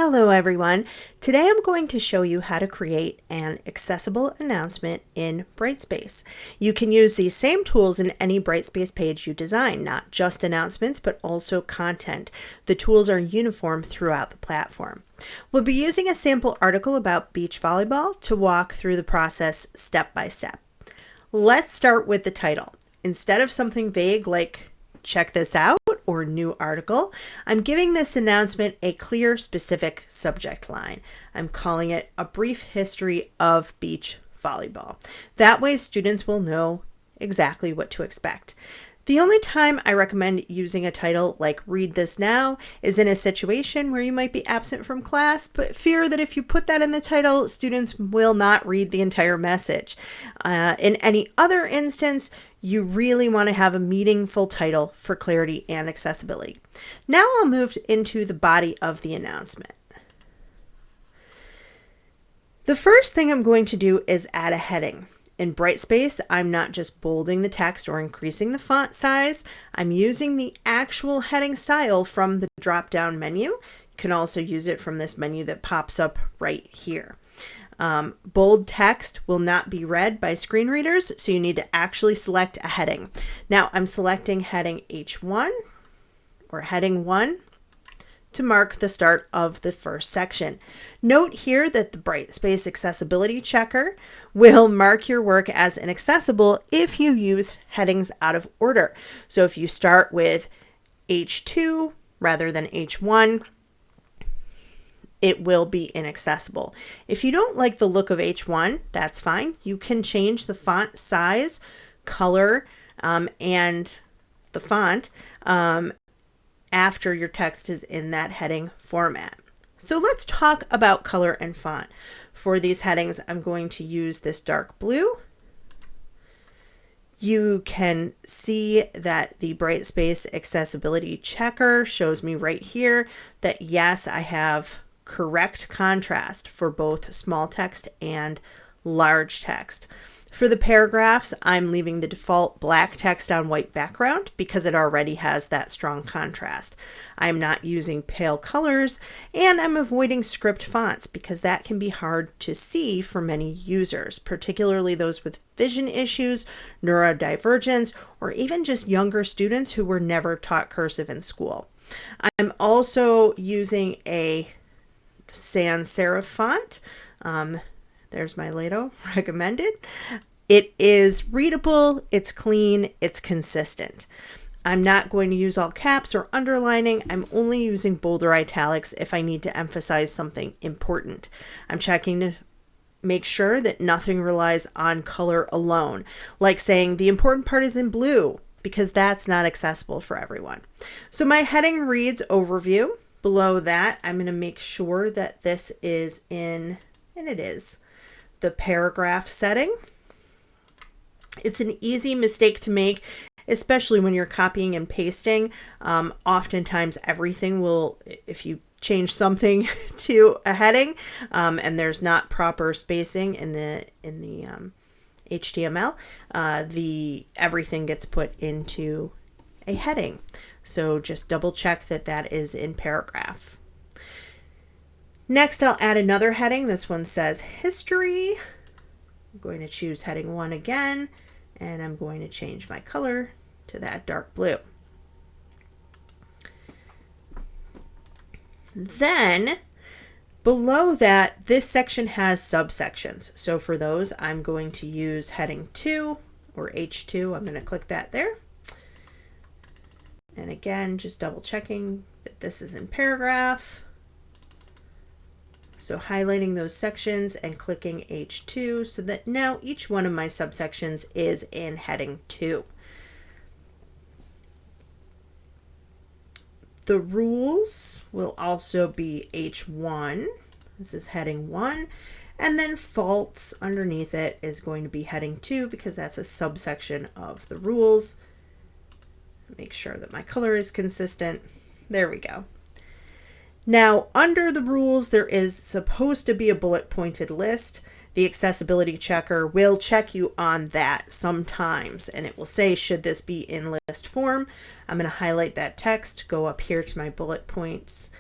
Hello everyone. Today I'm going to show you how to create an accessible announcement in Brightspace. You can use these same tools in any Brightspace page you design, not just announcements, but also content. The tools are uniform throughout the platform. We'll be using a sample article about beach volleyball to walk through the process step by step. Let's start with the title. Instead of something vague like "check this out" or "new article," I'm giving this announcement a clear, specific subject line. I'm calling it "A Brief History of Beach Volleyball." That way students will know exactly what to expect. The only time I recommend using a title like "read this now" is in a situation where you might be absent from class, but fear that if you put that in the title, students will not read the entire message. In any other instance, you really want to have a meaningful title for clarity and accessibility. Now I'll move into the body of the announcement. The first thing I'm going to do is add a heading. In Brightspace, I'm not just bolding the text or increasing the font size. I'm using the actual heading style from the drop-down menu. You can also use it from this menu that pops up right here. Bold text will not be read by screen readers, so you need to actually select a heading. Now I'm selecting heading H1 or heading 1 to mark the start of the first section. Note here that the Brightspace accessibility checker will mark your work as inaccessible if you use headings out of order. So if you start with H2 rather than H1, it will be inaccessible. If you don't like the look of H1, that's fine. You can change the font size, color, and the font after your text is in that heading format. So let's talk about color and font. For these headings, I'm going to use this dark blue. You can see that the Brightspace accessibility checker shows me right here that yes, I have correct contrast for both small text and large text. For the paragraphs, I'm leaving the default black text on white background because it already has that strong contrast. I'm not using pale colors, and I'm avoiding script fonts because that can be hard to see for many users, particularly those with vision issues, neurodivergence, or even just younger students who were never taught cursive in school. I'm also using a sans serif font. There's my Lato recommended. It is readable, it's clean, it's consistent. I'm not going to use all caps or underlining. I'm only using bolder italics if I need to emphasize something important. I'm checking to make sure that nothing relies on color alone, like saying the important part is in blue, because that's not accessible for everyone. So my heading reads overview. Below that, I'm going to make sure that this is in, and it is, the paragraph setting. It's an easy mistake to make, especially when you're copying and pasting. Oftentimes everything will, if you change something to a heading and there's not proper spacing in the HTML, everything gets put into a heading. So just double check that that is in paragraph. Next, I'll add another heading. This one says history. I'm going to choose heading 1 again, and I'm going to change my color to that dark blue. Then below that, this section has subsections. So for those, I'm going to use heading 2 or H2. I'm going to click that there. And again, just double checking that this is in paragraph. So highlighting those sections and clicking H2 so that now each one of my subsections is in heading 2. The rules will also be H1. This is heading 1. And then faults underneath it is going to be heading 2 because that's a subsection of the rules. Make sure that my color is consistent. There we go. Now, under the rules, there is supposed to be a bullet pointed list. The accessibility checker will check you on that sometimes, and it will say, should this be in list form? I'm going to highlight that text, go up here to my bullet points,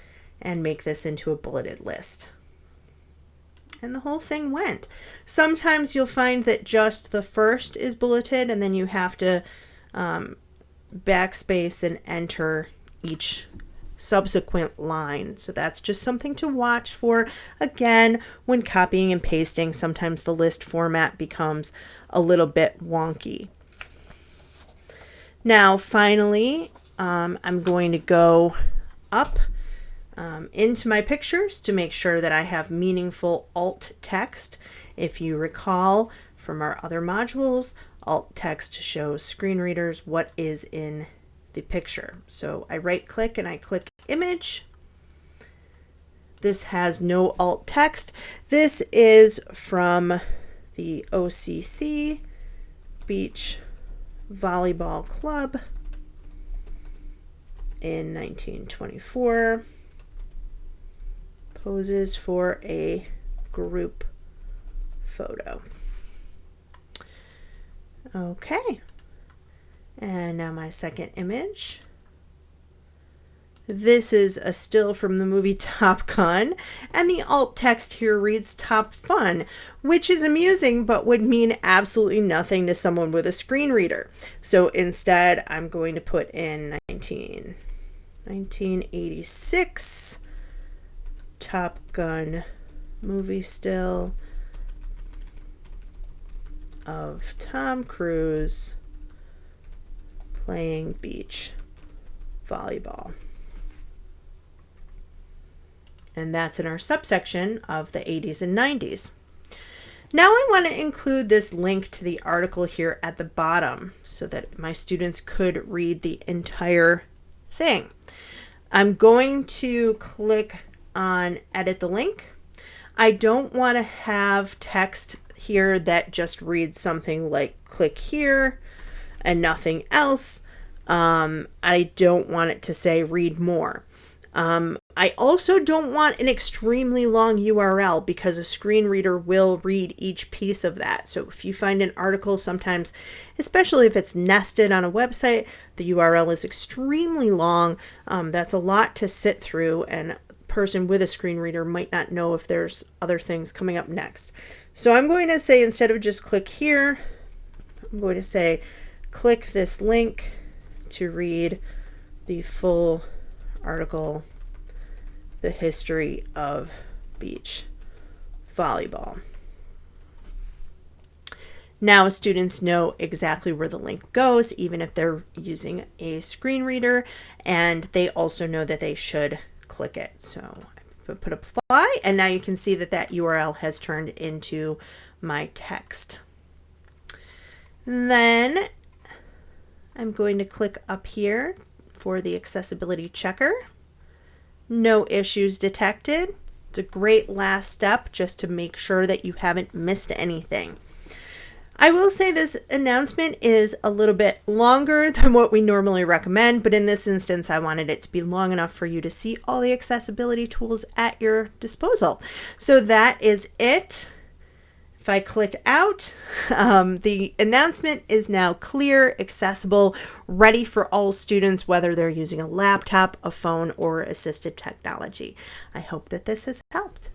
and make this into a bulleted list. And the whole thing went. Sometimes you'll find that just the first is bulleted, and then you have to backspace and enter each subsequent line. So that's just something to watch for. Again, when copying and pasting, sometimes the list format becomes a little bit wonky. Now, finally, I'm going to go up into my pictures to make sure that I have meaningful alt text. If you recall from our other modules, alt text shows screen readers what is in the picture. So I right click and I click image. This has no alt text. This is from the OCC Beach Volleyball Club in 1924. Poses for a group photo. Okay, and now my second image. This is a still from the movie Top Gun, and the alt text here reads Top Fun, which is amusing but would mean absolutely nothing to someone with a screen reader. So instead, I'm going to put in 1986 Top Gun movie still of Tom Cruise playing beach volleyball. And that's in our subsection of the 80s and 90s. Now I want to include this link to the article here at the bottom so that my students could read the entire thing. I'm going to click on edit the link. I don't want to have text here that just reads something like click here and nothing else. I don't want it to say read more. I also don't want an extremely long URL because a screen reader will read each piece of that. So if you find an article, sometimes, especially if it's nested on a website, the URL is extremely long. That's a lot to sit through, and a person with a screen reader might not know if there's other things coming up next. So I'm going to say, instead of just click here, I'm going to say click this link to read the full article, The History of Beach Volleyball. Now students know exactly where the link goes, even if they're using a screen reader, and they also know that they should click it. So I put apply, and now you can see that that URL has turned into my text. Then I'm going to click up here for the accessibility checker. No issues detected. It's a great last step just to make sure that you haven't missed anything. I will say this announcement is a little bit longer than what we normally recommend, but in this instance, I wanted it to be long enough for you to see all the accessibility tools at your disposal. So that is it. If I click out, the announcement is now clear, accessible, ready for all students, whether they're using a laptop, a phone, or assistive technology. I hope that this has helped.